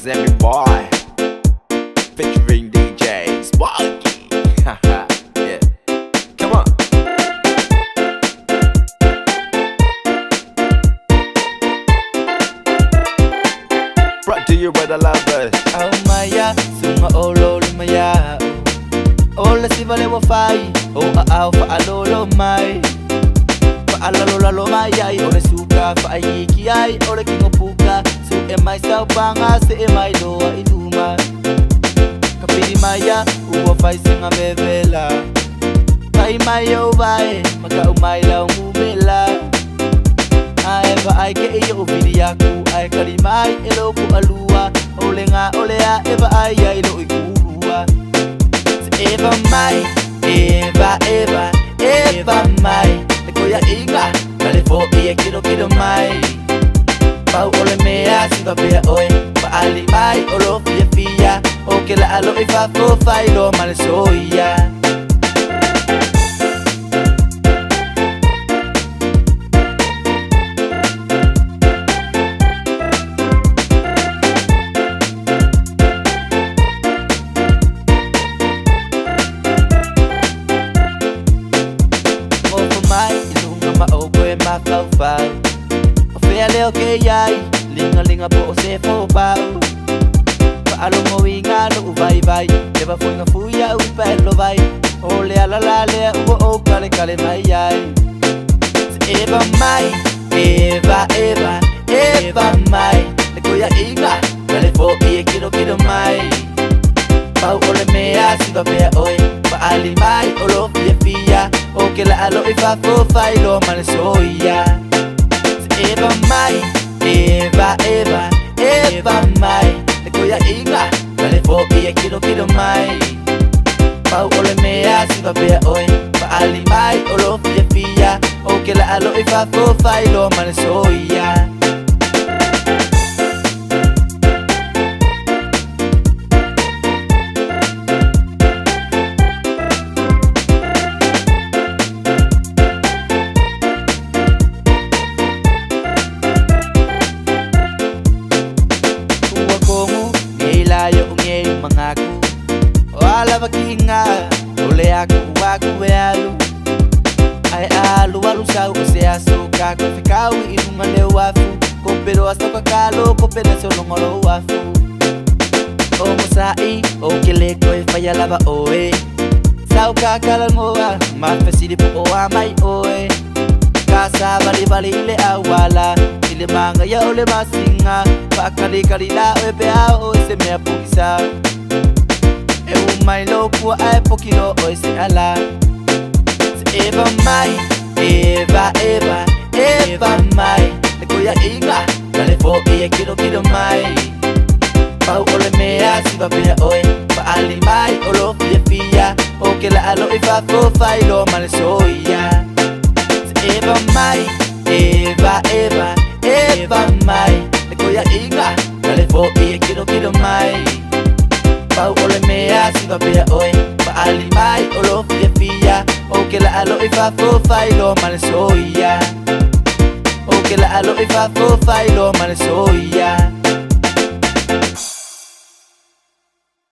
Zemi Boy featuring DJ Sparky. Yeah, come on. Brought to you by the lovers. Au maya, sunga olo lumaya. Ola si vale wa fai, o a au fa alolo mai. Fa alalo lalo mai ai, ole suka fa ai ki ai, ole kingo puka. Su e mai sau panga, se e mai loa inuma. Kapiri maya, uwa fai singa bevela. Fai mai o vai, maka umai la umumela. Ai va ai ke iyo vidi aku, ai kalimai elo ku alua. Ole nga ole a eva ai ai lo ikurua. Eva mai, Eva, Eva, Eva mai. Eko ya inga, kale fo iya kiro mai. Pau ole mea, siva pea oe. Pa ali mai, olo fia fia. O ke la alo e fa fo fai lo male soia. Makau fau o fea leo ke yai linga linga po o se fo pau pa alo mo winga lo vai vai te va funga fuya u pello vai o le ala la le o kale kale mai yai Eva mai Eva Eva Eva mai le ko ya inga kale fo e kiro mai pau o le mea si va pe oi pa ali mai o lo fia fia o ke la alo e fa fo fai lo male soia Eva mai Eva Eva Eva mai le ko ya inga kale fo e kiro mai pau o le mea si va pe oi pa ali mai o lo fia fia o ke la alo e fa fo fai lo male soia mangaku wala bakinga ole aku e alu ai alu alu sau se asuka ko ficau inunga le wafu ko pero hasta kakalo ko pena so longolo wafu o musai o kele ko falla lava oe sau kakala ngoa ma fesidi po o amai oe casa bali bali le awala ile manga ya ole masinga pakali kali la o pe a o se me apukisa mai loku ai pokino oi se ala Eva mai Eva Eva Eva mai le ko ya inga kale fo e kiro mai pau ole mea si va pe oi pa ali mai o lo fia fia o ke la alo e fa fo fai lo male soia Eva mai Eva Eva Eva mai le ko ya inga kale fo e kiro mai pau ole mea si va pe oi pa ali mai o lo fia fia o ke la alo e fa fo fai lo male soia o ke la alo e fa fo fai lo male soia